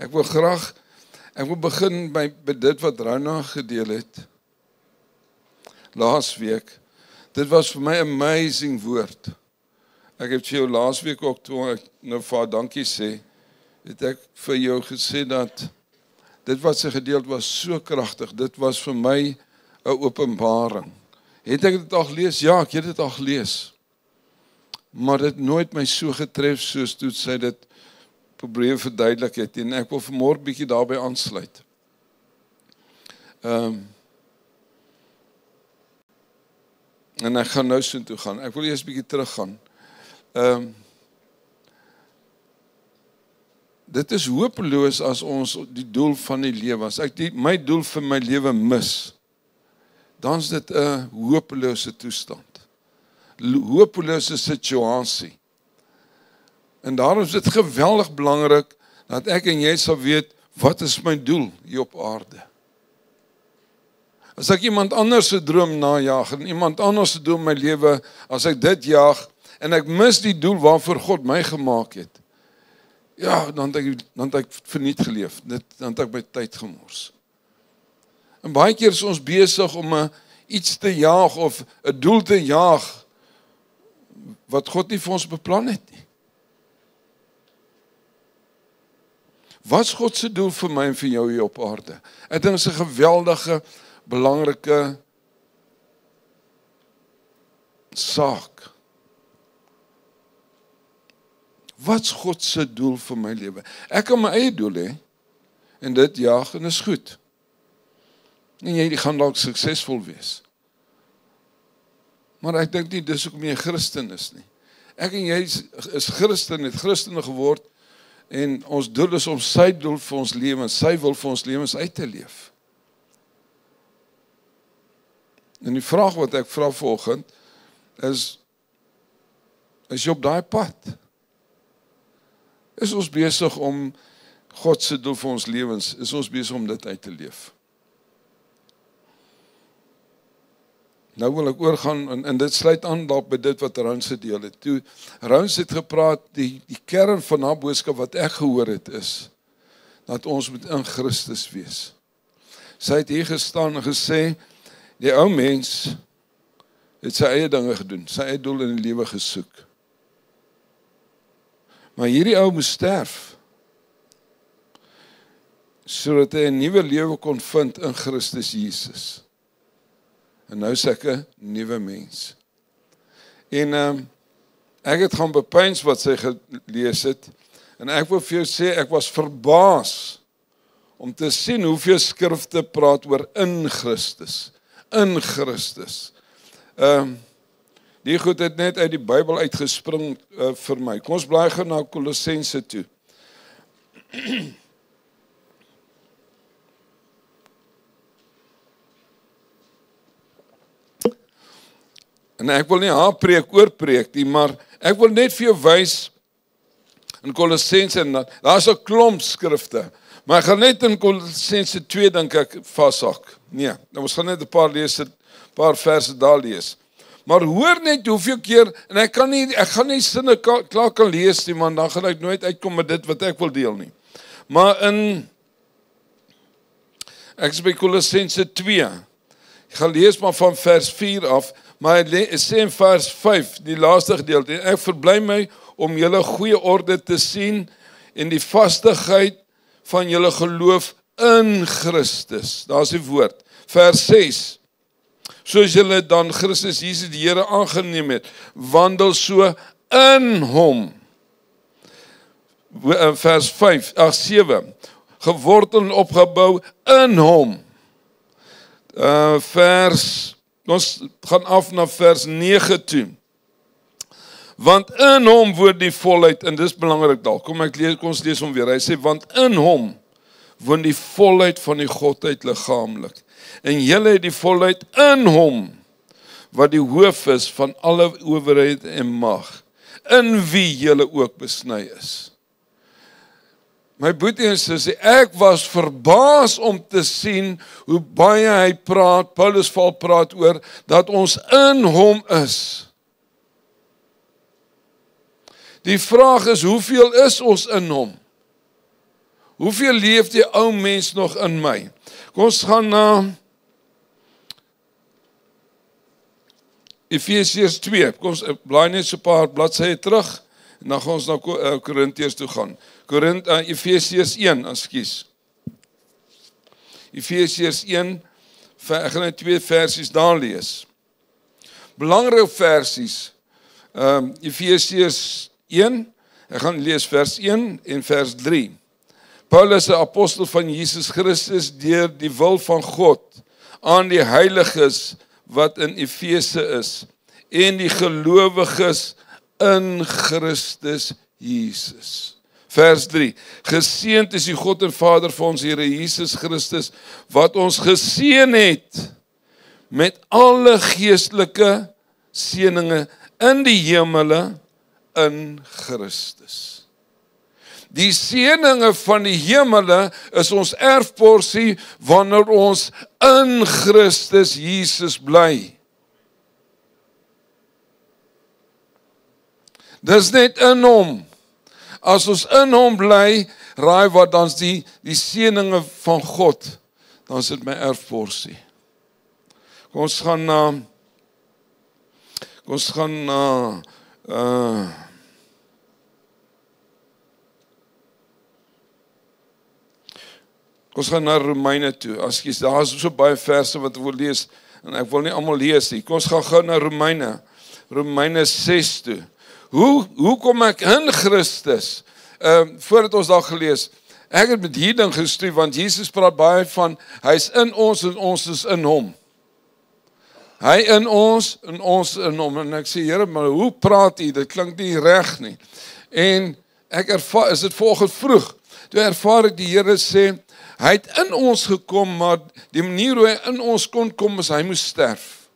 Ek wil begin by dit wat Rona gedeel het. Laas week. Dit was vir my 'n amazing woord. Ek het vir jou laas week ook, toe ek nou vir haar dankie sê, het ek vir jou gesê dat dit wat sy gedeel was so kragtig. Dit was vir my 'n openbaring. Het ek dit al gelees? Ja, ek het dit al gelees. Maar dit nooit my so getref soos toe sy dit probeer verduidelik het. En ek wil vanmôre bietjie daarbey aansluit. En ek gaan nou so toe gaan. Ek wil eers bietjie teruggaan. Dit is hopeloos as ons die doel van die lewe, as ek my doel vir my lewe mis, dan is dit 'n hopelose toestand. Hopelose situasie. En daarom is dit geweldig belangrik dat ek en jy sal weet, wat is my doel hier op aarde? As ek iemand anders se droom najag en iemand anders se doel in my lewe, as ek dit jaag en ek mis die doel waarvoor God my gemaak het, ja, dan het ek verniet geleef. Dan het ek my tyd gemors. En baie keer is ons besig om iets te jaag of 'n doel te jaag wat God nie vir ons beplan het nie. Wat is God se doel vir my en vir jou hier op aarde? Ek dink dit is 'n geweldige, belangrike saak. Wat is God se doel vir my lewe? Ek kan my eie doel hê en dit jaag en is goed. En jy gaan dalk suksesvol wees. Maar ek dink nie dis hoekom jy 'n Christen is nie. Ek en jy is Christen, het Christene geword en ons doel is om sy doel vir ons lewens, sy wil vir ons lewens uit te leef. En die vraag wat ek vra vanoggend is jy op daai pad? Is ons besig om God se doel vir ons lewens, is ons besig om dit uit te leef? Nou wil ek oorgaan, en dit sluit aan dalk by dit wat Rons gedeel het. Toe Rons het gepraat, die kern van haar boodskap wat ek gehoor het is, dat ons moet in Christus wees. Sy het hier gestaan en gesê, die ou mens het sy eie dinge gedoen, sy eie doel in die lewe gesoek. Maar hierdie ou moes sterf, sodat hy 'n nuwe lewe kon vind in Christus Jesus. En nou is ek 'n nuwe mens. En ek het gaan bepeins wat sy gelees het, en ek wil vir jou sê, ek was verbaas om te sien hoeveel skrifte praat oor in Christus. In Christus. Die goed het net uit die Bybel uitgespring vir my. Kom ons blaai gou na Kolossense toe. En ek wil nie haar preek oorpreek nie, maar ek wil net vir jou wys in Kolossense, en daar's 'n klomp skrifte, maar ek gaan net in Kolossense 2 dink ek vashak. Nee, nou ons gaan net 'n paar verse daar lees. Maar hoor net hoeveel keer, en ek gaan nie sinne klaar kan lees nie, man, dan gaan ek nooit uitkom met dit wat ek wil deel nie. Maar ek is by Kolossense 2, ek gaan lees maar van vers 4 af, maar hy sê in vers 5, die laaste gedeelte, ek verbly my om julle goeie orde te sien en die vastigheid van julle geloof in Christus. Daar is die woord. Vers 6, soos julle dan Christus Jesus die Here aangeneem het, wandel so in hom. Vers 7, gewortel en opgebou in hom. Ons gaan af na vers 9 toe. Want in hom woon die volheid, en dis belangrik dalk, kom ons lees hom weer, hy sê, want in hom woon die volheid van die Godheid liggaamlik, en julle het die volheid in hom, wat die hoof is van alle owerheid en mag, in wie julle ook besny is. My boetie en sussie, ek was verbaas om te sien hoe baie hy praat, Paulus praat oor, dat ons in hom is. Die vraag is, hoeveel is ons in hom? Hoeveel leef die ou mens nog in my? Kom ons gaan na Efesiërs 2. Kom ons blaai net so 'n paar bladsye terug en dan gaan ons na Korintiërs toe gaan. Efesiërs 1, ekskuus. Efesiërs 1, ek gaan net 2 versies daar lees. Belangrike versies. Efesiërs 1, ek gaan lees vers 1 en vers 3. Paulus, 'n apostel van Jesus Christus, deur die wil van God, aan die heiliges wat in Efese is, en die gelowiges in Christus Jesus. Vers 3, geseënd is die God en Vader van ons Here Jesus Christus, wat ons geseën het met alle geestelike seëninge in die hemele in Christus. Die seëninge van die hemele is ons erfporsie wanneer ons in Christus Jesus bly. Dis net in hom. As ons in hom bly, raai wat, dan is die seëninge van God, dan is dit my erfporsie. Kom ons gaan na Romeine toe. Ekskuus, daar is so baie verse wat ek wil lees, en ek wil nie almal lees nie. Kom ons gaan gou na Romeine 6 toe. Hoe kom ek in Christus? Voordat ons daar gelees, ek het met hierdie ding gestuur, want Jesus praat baie van, hy is in ons en ons is in hom. Hy in ons en ons in hom. En ek sê, Here, maar hoe praat hy? Dit klink nie reg nie. En ek ervaar, is dit vanoggend vroeg, toe ervaar ek die Here sê, hy het in ons gekom, maar die manier hoe hy in ons kon kom, is hy moes sterf.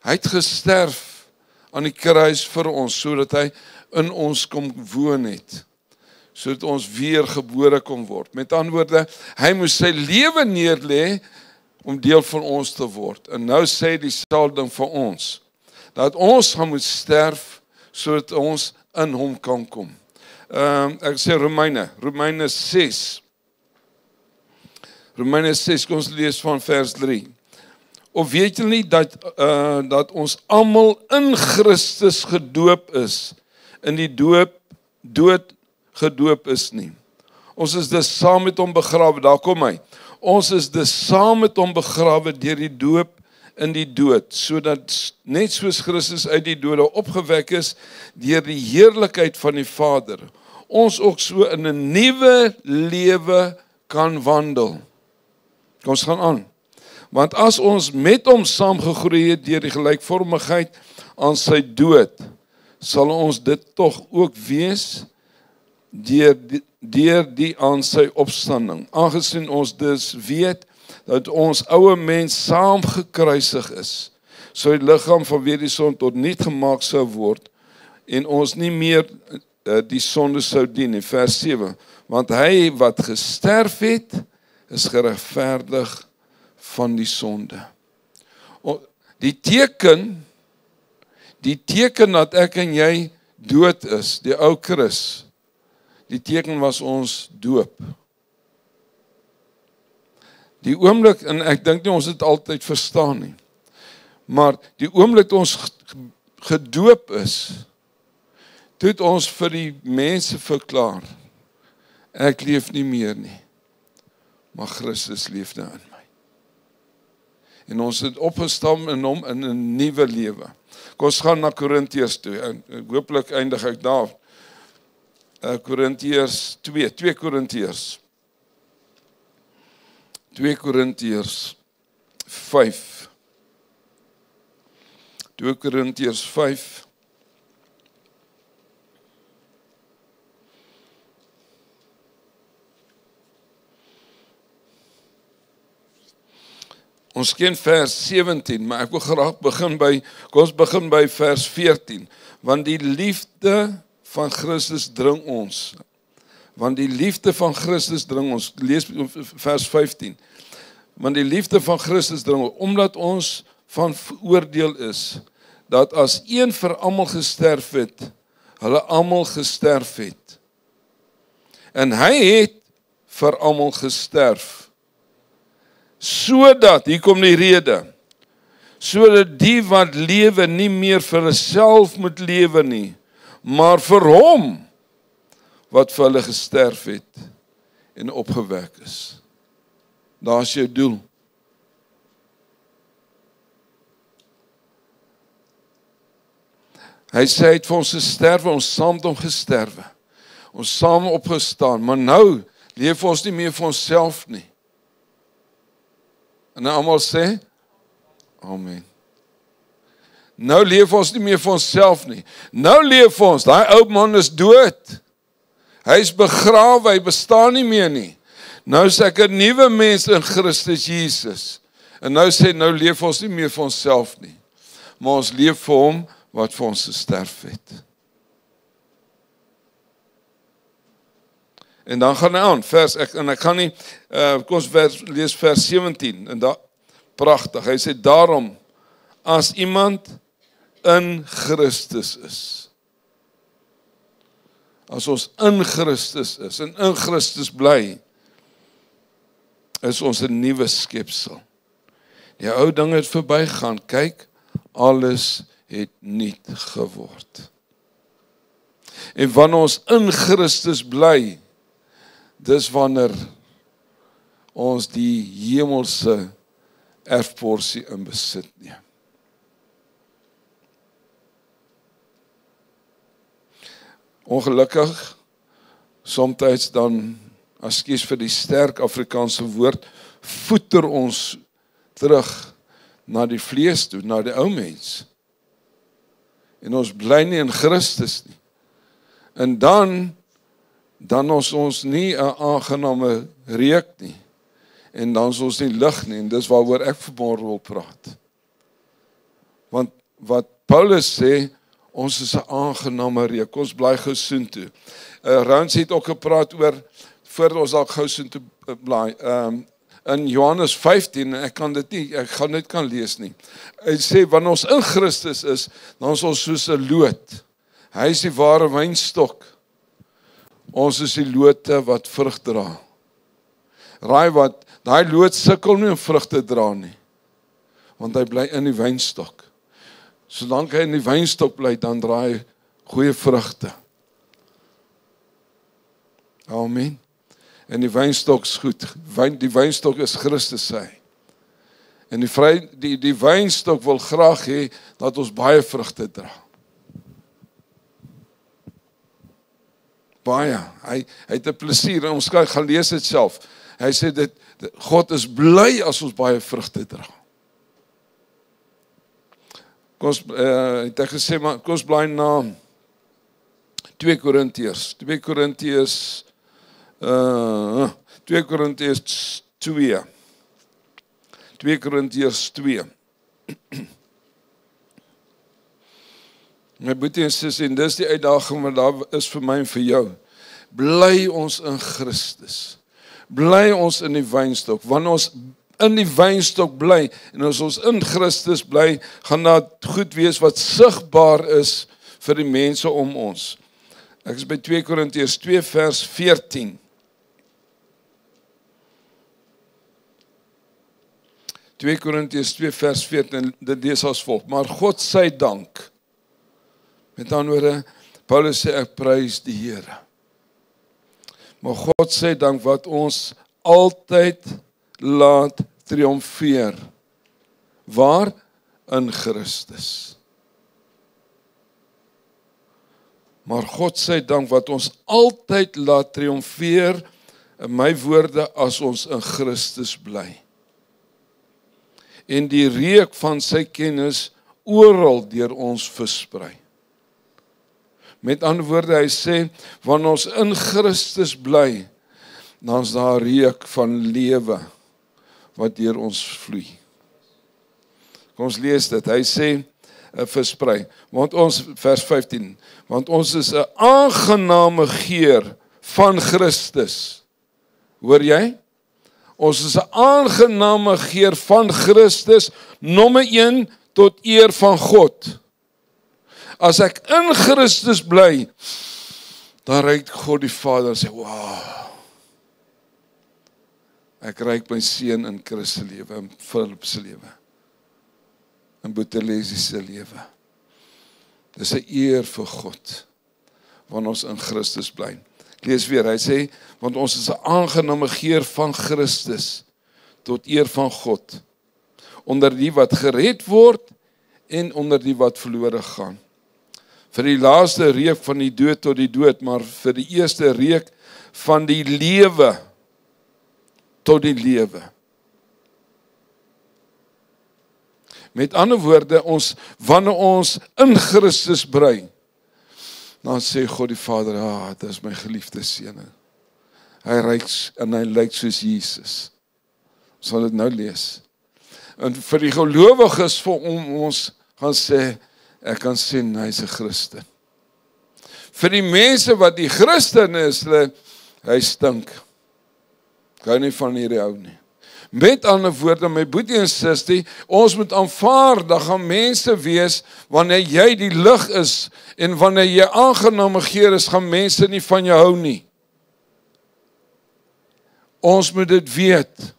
Hy het gesterf aan die kruis vir ons, sodat hy in ons kom woon het, sodat ons weer gebore kon word. Met ander woorde, hy moes sy lewe neerlê om deel van ons te word. En nou sê dieselfde ding vir ons, dat ons gaan moet sterf, sodat ons in hom kan kom. Ek sê Romeine 6. Romeine 6, kom ons lees van vers 3. Of weet julle nie dat ons almal in Christus gedoop is, in die dood gedoop is nie. Ons is dus saam met hom begrawe, daar kom hy. Ons is dus saam met hom begrawe deur die doop in die dood, sodat net soos Christus uit die dode opgewek is deur die heerlikheid van die Vader, ons ook so in 'n nuwe lewe kan wandel. Kom ons gaan aan. Want as ons met hom saamgegroei het deur die gelykvormigheid aan sy dood, sal ons dit tog ook wees deur die aan sy opstanding. Aangesien ons dus weet dat ons ouwe mens saam gekruisig is, so die liggaam vanweer die sonde tot niet gemaak sou word en ons nie meer die sonde sou dien nie. Vers 7. Want hy wat gesterf het, is geregverdig van die sonde. Die teken dat ek en jy dood is, die ou Chris, die teken was ons doop. Die oomblik, en ek dink nie ons het altyd verstaan nie, maar die oomblik ons gedoop is, toe het ons vir die mense verklaar, ek leef nie meer nie, maar Christus leef nou in my. En ons het opgestaan in hom in 'n nuwe lewe. Kom ons gaan na Korintiërs toe, en hopelik eindig ek daar. Korintiërs 2 Korintiërs 5. 2 Korintiërs 5. Ons ken vers 17, maar ek wil graag begin by vers 14. Want die liefde van Christus dring ons. Lees vers 15. Want die liefde van Christus dring ons, omdat ons van oordeel is, dat as een vir almal gesterf het, hulle almal gesterf het. En hy het vir almal gesterf. Sodat, hier kom die rede, sodat die wat lewe nie meer vir hulself moet lewe nie, maar vir hom wat vir hulle gesterf het en opgewek is. Daar's jou doel. Hy sê hy het vir ons gesterwe, ons saam met hom gesterwe. Ons saam opgestaan, maar nou leef ons nie meer vir onsself nie. En nou almal sê, amen. Nou leef ons nie meer vir onsself nie. Nou leef ons, daai ou man is dood. Hy is begrawe, hy bestaan nie meer nie. Nou is ek 'n nuwe mens in Christus Jesus. En nou sê, nou leef ons nie meer vir onsself nie. Maar ons leef vir hom wat vir ons gesterf het. En dan gaan hy aan, ek kan nie, kom ons lees vers 17, en daar, pragtig, hy sê, daarom, as iemand in Christus is, as ons in Christus is, en in Christus bly, is ons 'n nuwe skepsel. Die ou ding het verbygaan, kyk, alles het nuut geword. En wanneer ons in Christus bly, dis wanneer ons die hemelse erfporsie in besit neem. Ongelukkig, soms dan, as kies vir die sterk Afrikaanse woord, voeter ons terug na die vlees toe, na die ou mens. En ons bly nie in Christus nie. En dan is ons nie 'n aangename reuk nie. En dan is ons nie lig nie, en dis waaroor ek vanmôre wil praat. Want wat Paulus sê, ons is 'n aangename reuk, ons bly gou soontoe. Rans het ook gepraat oor, voordat ons dalk gou soontoe bly, in Johannes 15, en ek gaan dit kan lees nie. Hy sê, wanneer ons in Christus is, dan is ons soos 'n loot. Hy is die ware wynstok. Ons is die lote wat vrug dra. Daai loot sukkel nie om vrug te dra nie, want hy bly in die wynstok. Solank hy in die wynstok bly, dan dra hy goeie vrugte. Amen. En die wynstok is goed. Die wynstok is Christus sy. En die wynstok wil graag hê dat ons baie vrugte dra. Baie. Hy het 'n plesier, en ons gaan lees dit self. Hy sê dit, God is bly as ons baie vrugte dra. Het hy gesê, maar kom ons bly na 2 Korintiërs 2 Korintiërs 2. 2 Korintiërs 2. My boetie en sis, en dis die uitdaging wat daar is vir my en vir jou. Bly ons in Christus. Bly ons in die wynstok. Wanneer ons in die wynstok bly, en as ons in Christus bly, gaan daar goed wees wat sigbaar is vir die mense om ons. Ek is by 2 Korintiërs 2 vers 14. 2 Korintiërs 2 vers 14, dit lees as volg. Maar God sy dank. Met ander woorde, Paulus sê, ek prys die Here. Maar God sê dank wat ons altyd laat triomfeer. Waar? In Christus. Maar God sê dank wat ons altyd laat triomfeer, in my woorde, as ons in Christus bly. En die reuk van sy kennis oral deur ons versprei. Met ander woorde, hy sê, wanneer ons in Christus bly, dan is daar reuk van lewe wat deur ons vloei. Kom ons lees dit. Hy sê, versprei. Want ons, vers 15, want ons is 'n aangename geur van Christus. Hoor jy? Ons is 'n aangename geur van Christus, nommer 1 tot eer van God. As ek in Christus bly, dan ruik God die Vader en sê, wow, Ek reik my seun in Chris se lewe, in Philip se lewe, in Boetelesi se lewe. Dis 'n eer vir God, wanneer ons in Christus bly. Ek lees weer, hy sê, want ons is 'n aangename geur van Christus, tot eer van God, onder die wat gered word, en onder die wat verlore gaan. Vir die laaste reuk van die dood tot die dood, maar vir die eerste reuk van die lewe tot die lewe. Met ander woorde, wanneer ons in Christus bly, dan sê God die Vader, dit is my geliefde seun. Hy reik en hy lyk soos Jesus. Ons sal dit nou lees. En vir die gelowiges vir ons gaan sê, ek kan sien, hy is 'n Christen. Vir die mense wat die Christen is, hy stink. Ek hou nie van hierdie ou nie. Met ander woorde, my boetie en sussie, ons moet aanvaar, dat gaan mense wees, wanneer jy die lig is, en wanneer jy aangename geur is, gaan mense nie van jou hou nie. Ons moet dit weet.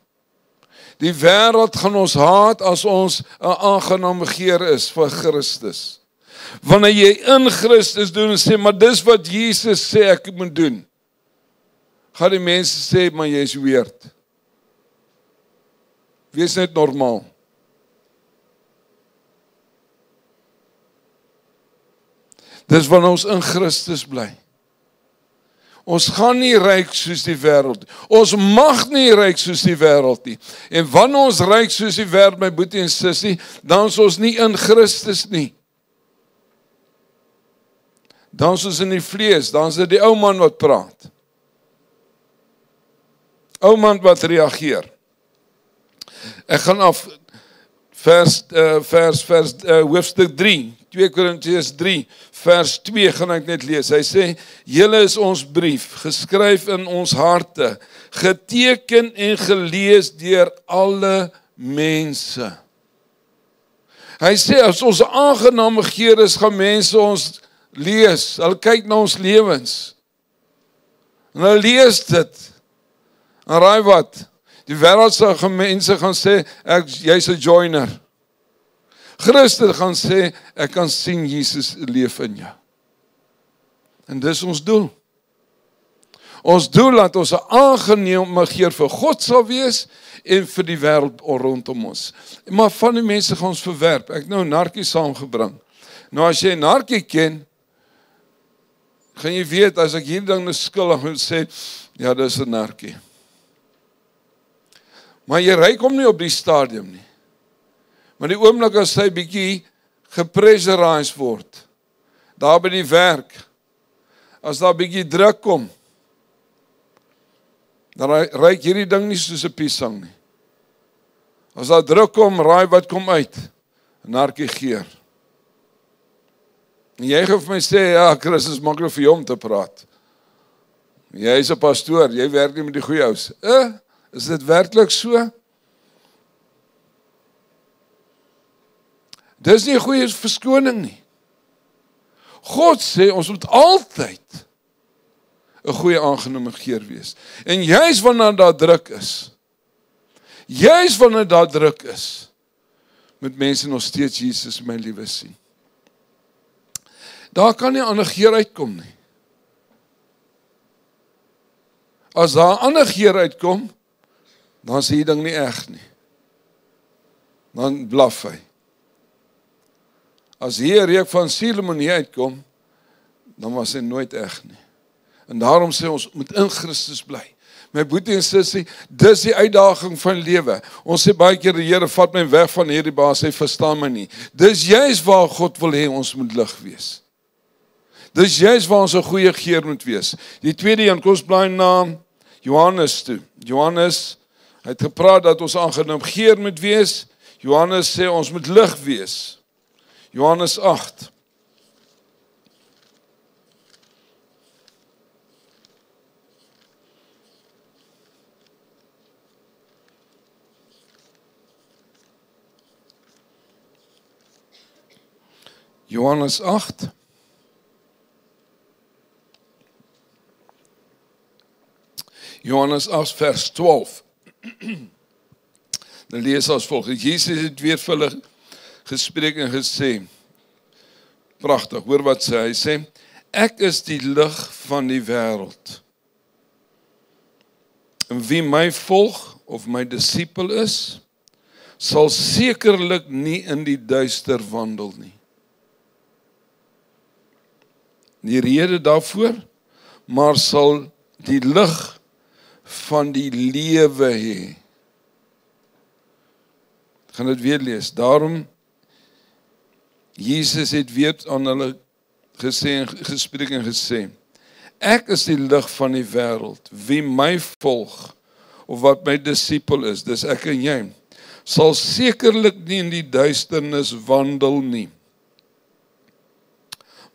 Die wêreld gaan ons haat as ons 'n aangename geur is vir Christus. Wanneer jy in Christus doen en sê, maar dis wat Jesus sê ek moet doen, gaan die mense sê, maar jy is weird. Wees net normaal. Dis wanneer ons in Christus bly. Ons gaan nie ryk soos die wêreld. Ons mag nie ryk soos die wêreld nie. En wanneer ons ryk soos die wêreld, my boetie en sussie, dan is ons nie in Christus nie. Dan is ons in die vlees, dan is dit die ou man wat praat. Ou man wat reageer. Ek gaan af hoofstuk 3, 2 Korintiërs 3, vers 2 gaan ek net lees. Hy sê, julle is ons brief, geskryf in ons harte, geteken en gelees deur alle mense. Hy sê, as ons aangename geur is, gaan mense ons lees, hulle kyk na ons lewens, en hulle lees dit, en raai wat? Die wêreldse mense gaan sê, jy's 'n joiner. Christen gaan sê, ek kan sien Jesus leef in jou. En dis ons doel. Ons doel dat ons 'n aangename geur vir God sal wees, en vir die wêreld rondom ons. Maar van die mense gaan ons verwerp. Ek nou 'n narkie saamgebring. Nou as jy 'n narkie ken, gaan jy weet, as ek hierdie ding skuldig moet sê, ja, dis 'n narkie. Maar jy ryk hom nie op die stadium nie. Maar die oomblik as hy bietjie gepressurized word, daar by die werk, as daar bietjie druk kom, dan ryk hierdie ding nie soos 'n piesang nie. As daar druk kom, raai wat kom uit? 'n narkie geur. En jy gaan vir my sê, ja, Chris, is maklik vir jou om te praat. Jy is 'n pastoor, jy werk nie met die goeie ouens. Is dit werklik so? Dis nie 'n goeie verskoning nie. God sê, ons moet altyd 'n goeie aangename geur wees. En juis wanneer daar druk is, moet mense nog steeds Jesus in my lewe sien. Daar kan nie 'n ander geur uitkom nie. As daar 'n ander geur uitkom, dan is die ding nie reg nie. Dan blaf hy. As hier 'n reuk van sielemonie uitkom, dan was hy nooit reg nie. En daarom sê ons moet in Christus bly. My boetie en sussie, dis die uitdaging van lewe. Ons sê baie keer, die Here vat my weg van hierdie baas, hy verstaan my nie. Dis juist waar God wil hê ons moet lig wees. Dis juist waar ons 'n goeie geur moet wees. Die tweede een, kom ons bly na Johannes toe. Johannes, hy het gepraat dat ons aangenaam geur moet wees. Johannes sê ons moet lig wees. Johannes 8. Johannes 8. Johannes 8 vers 12. Dan lees as volg. Jesus het weer vir hulle gespreek en gesê, pragtig, hoor wat sê, hy sê, ek is die lig van die wêreld. En wie my volg, of my disipel is, sal sekerlik nie in die duister wandel nie. Die rede daarvoor, maar sal die lig van die lewe hê. Ek gaan dit weer lees. Daarom, Jesus het weer aan hulle gesê en gespreek en gesê, ek is die lig van die wêreld. Wie my volg, of wat my disipel is, dis ek en jy, sal sekerlik nie in die duisternis wandel nie,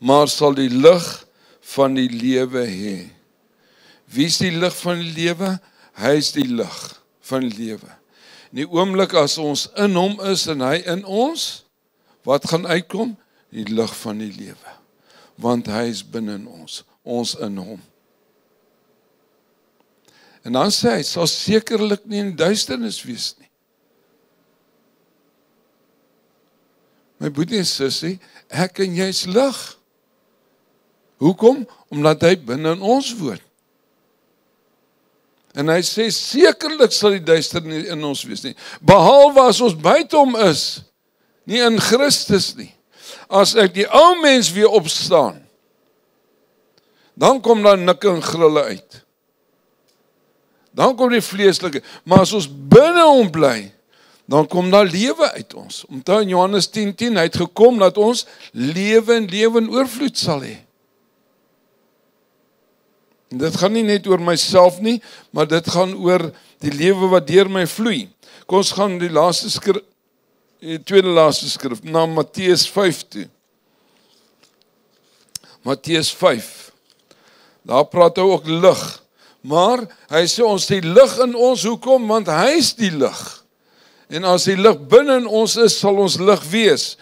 maar sal die lig van die lewe hê. Wie is die lig van die lewe? Hy is die lig van die lewe. In die oomblik as ons in hom is en hy in ons, wat gaan uitkom? Die lig van die lewe. Want hy is binne in ons in hom. En dan sê hy, sal sekerlik nie in duisternis wees nie. My boetie en sussie, ek en jy is lig. Hoekom? Omdat hy binne in ons woon. En hy sê, sekerlik sal die duister nie in ons wees nie. Behalwe as ons buite hom is, nie in Christus nie. As ek die ou mens weer opstaan, dan kom daar nikke en grille uit. Dan kom die vleeslike, maar as ons binne hom bly, dan kom daar lewe uit ons. Onthou in Johannes 10:10, hy het gekom dat ons lewe en lewe in oorvloed sal hê. En dit gaan nie net oor myself nie, maar dit gaan oor die lewe wat deur my vloei. Kom ons gaan die laaste skrif, die tweede laaste skrif, na Matteus 5 toe. Matteus 5. Daar praat hy ook lig. Maar hy sê ons die lig in ons, hoekom? Want hy is die lig. En as die lig binne in ons is, sal ons lig wees.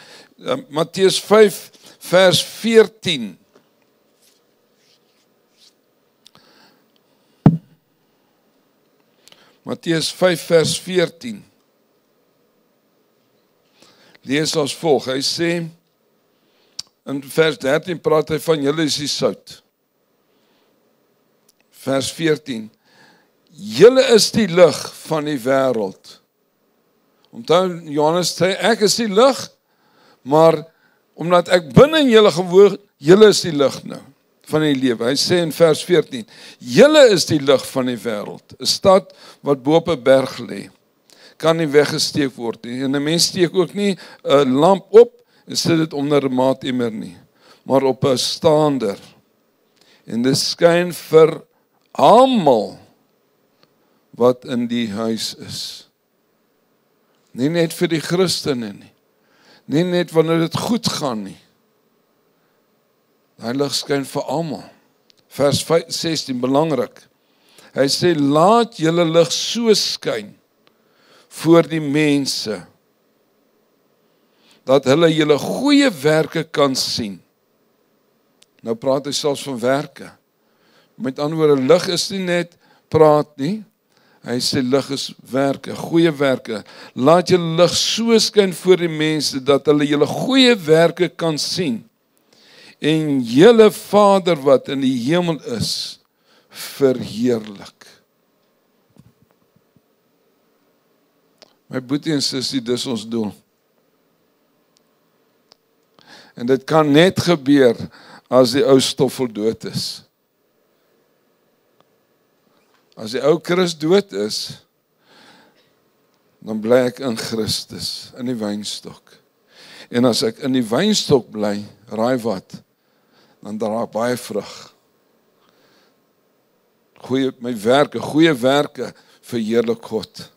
Matteus 5 vers 14. Matteus 5 vers 14. Lees as volg. Hy sê, in vers 13 praat hy van julle is die sout. Vers 14. Julle is die lig van die wêreld. Onthou Johannes sê, ek is die lig, maar omdat ek binne in julle gewoon, julle is die lig nou van die lewe. Hy sê in vers 14, julle is die lig van die wêreld. 'n Stad wat bo op 'n berg lê, kan nie weggesteek word nie. En 'n mens steek ook nie 'n lamp op en sit dit onder 'n maatemmer nie, maar op 'n staander. En dit skyn vir almal wat in die huis is. Nie net vir die Christene nie. Nie net wanneer dit goed gaan nie. Hy lig skyn vir almal. Vers 16, belangrik. Hy sê, laat julle lig so skyn voor die mense, dat hulle julle goeie werke kan sien. Nou praat hy selfs van werke. Met ander woorde, lig is nie net praat nie. Hy sê lig is werke, goeie werke. Laat julle lig so skyn voor die mense, dat hulle julle goeie werke kan sien. En julle Vader wat in die hemel is, verheerlik. My boetie en sussie, dis ons doel. En dit kan net gebeur as die ou stoffel dood is. As die ou Christus dood is, dan bly ek in Christus, in die wynstok. En as ek in die wynstok bly, raai wat, dan dra ek baie vrug. My werke, goeie werke, verheerlik God.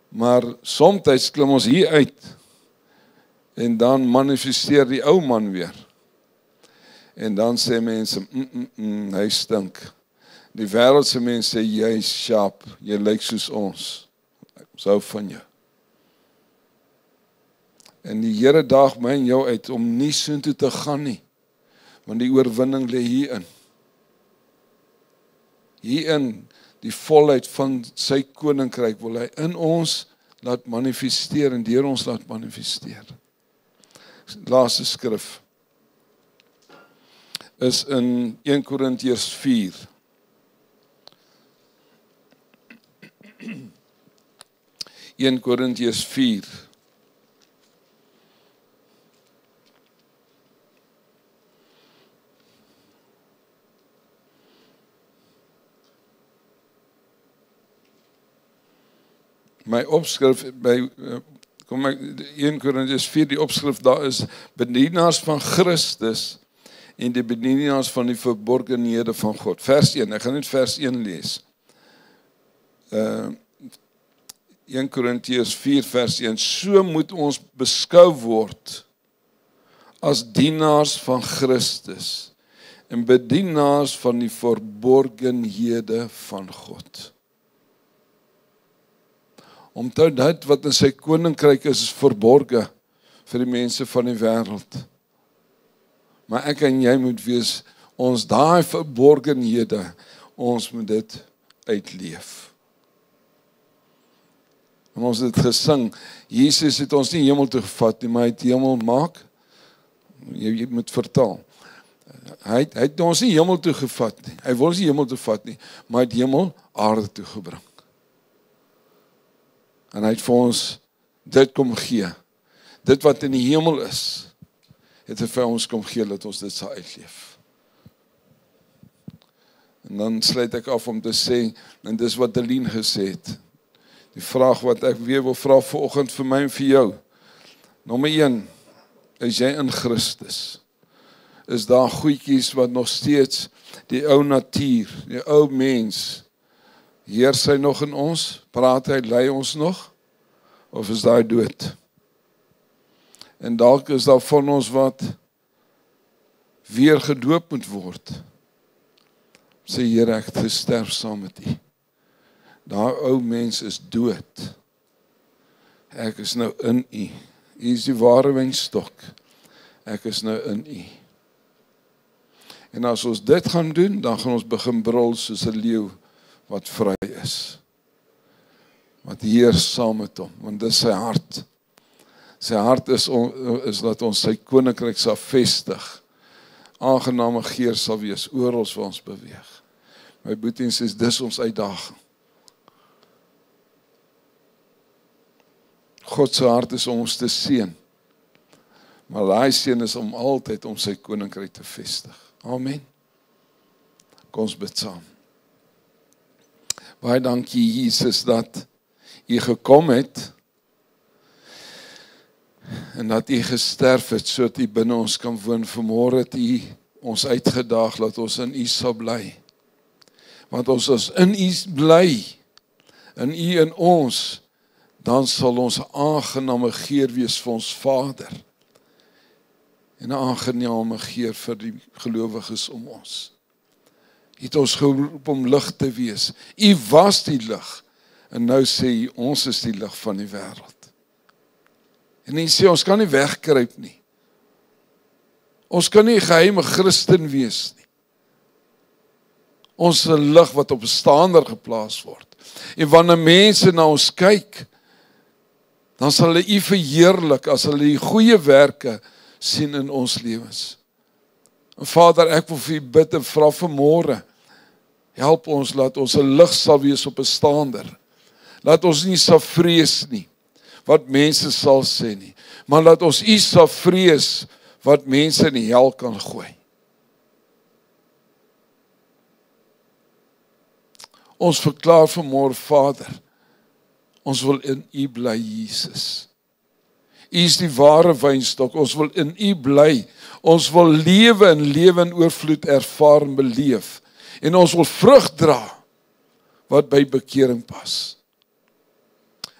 Maar soms klim ons hier uit, en dan manifesteer die ou man weer. En dan sê mense, hy stink. Die wêreldse mense sê, jy is sharp, jy lyk soos ons. Ons hou van jou. En die Here daag my en jou uit om nie soontoe te gaan nie, want die oorwinning lê hierin. Hierin die volheid van sy koninkryk wil hy in ons laat manifesteer en deur ons laat manifesteer. Laaste skrif is in 1 Korintiërs 4. 1 Korintiërs 4. My opskrif by 1 Korintiërs 4, die opskrif daar is bedienaars van Christus en die bedienaars van die verborgenhede van God. Vers 1, ek gaan net vers 1 lees. 1 Korintiërs 4 vers 1, so moet ons beskou word as dienaars van Christus en bedienaars van die verborgenhede van God. Onthou dat wat in sy koninkryk is verborge vir die mense van die wêreld. Maar ek en jy moet wees, ons daai verborgenhede, ons moet dit uitleef. En ons het gesing, Jesus het ons nie hemel toe gevat nie, maar hy het hemel maak, jy moet vertaal. Hy het ons nie hemel toe gevat nie, hy wil ons nie hemel toe vat nie, maar hy het hemel aarde toe gebring. En hy het vir ons dit kom gee. Dit wat in die hemel is, het hy vir ons kom gee, dat ons dit sal uitleef. En dan sluit ek af om te sê, en dis wat Deline gesê het, die vraag wat ek weer wil vra vanoggend vir my en vir jou. Nommer 1, is jy in Christus? Is daar goedjies wat nog steeds die ou natuur, die ou mens, heers hy nog in ons? Praat hy, lei ons nog? Of is daar dood? En dalk is daar van ons wat weer gedoop moet word. Sê Here, ek het gesterf saam met U. Daai ou mens is dood. Ek is nou in U. U is die ware wynstok. Ek is nou in U. En as ons dit gaan doen, dan gaan ons begin brul soos 'n leeu wat vry is. Wat heers saam met hom, want dis sy hart. Sy hart is dat ons sy koninkryk sal vestig. Aangename geur sal wees oral waar ons beweeg. My boeties is dis ons uitdaging. God se hart is om ons te seën. Maar daai seën is om altyd om sy koninkryk te vestig. Amen. Kom ons bid saam. Baie dankie Jesus dat U gekom het en dat U gesterf het sodat U binne ons kan woon. Vanmôre het U ons uitgedaag dat ons in U sal bly. Want ons as in U bly, in U in ons, dan sal ons 'n aangename geur wees vir ons Vader. En 'n aangename geur vir die gelowiges om ons. U het ons geroep om lig te wees. U was die lig. En nou sê U, ons is die lig van die wêreld. En U sê, ons kan nie wegkruip nie. Ons kan nie 'n geheime Christen wees nie. Ons is 'n lig wat op 'n staander geplaas word. En wanneer mense na ons kyk, dan sal hulle U verheerlik as hulle die goeie werke sien in ons lewens. En Vader, ek wil vir U bid en vra vanmôre, help ons, laat ons 'n lig sal wees op 'n staander. Laat ons nie sal vrees nie, wat mense sal sê nie, maar laat ons U sal vrees, wat mense in die hel kan gooi. Ons verklaar vanmôre, Vader, ons wil in U bly, Jesus. U is die ware wynstok, ons wil in U bly. Ons wil lewe in oorvloed ervaar en beleef. En ons wil vrug dra, wat by bekering pas.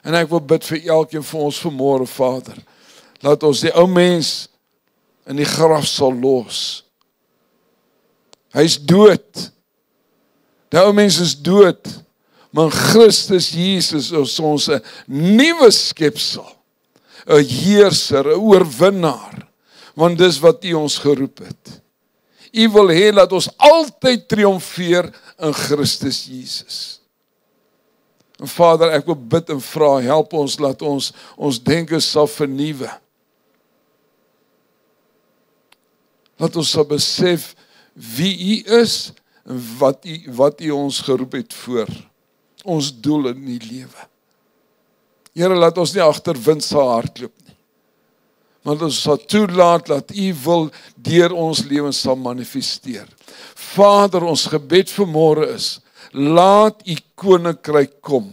En ek wil bid vir elkeen van ons vanmôre, Vader, laat ons die ou mens in die graf sal los. Hy is dood. Die ou mens is dood, maar Christus Jesus is ons 'n nuwe skepsel, 'n heerser, 'n oorwinnaar, want dis wat U ons geroep het. U wil hê dat ons altyd triomfeer in Christus Jesus. En Vader, ek wil bid en vra, help ons, laat ons denke sal vernuwe. Laat ons sal besef wie U is en wat U ons geroep het voor. Ons doel in die lewe. Here, laat ons nie agter wind sal hardloop nie. Maar ons sal toelaat dat U wil deur ons lewens sal manifesteer. Vader, ons gebed vanmôre is, laat U koninkryk kom.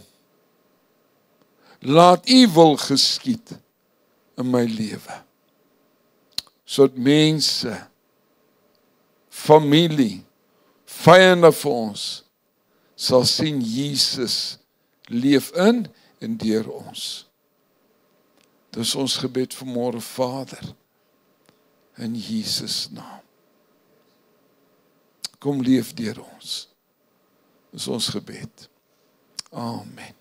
Laat U wil geskied in my lewe. Sodat mense, familie, vyande vir ons, sal sien Jesus leef in en deur ons. Dis ons gebed vanmôre, Vader, in Jesus naam. Kom leef deur ons. Dis ons gebed. Amen.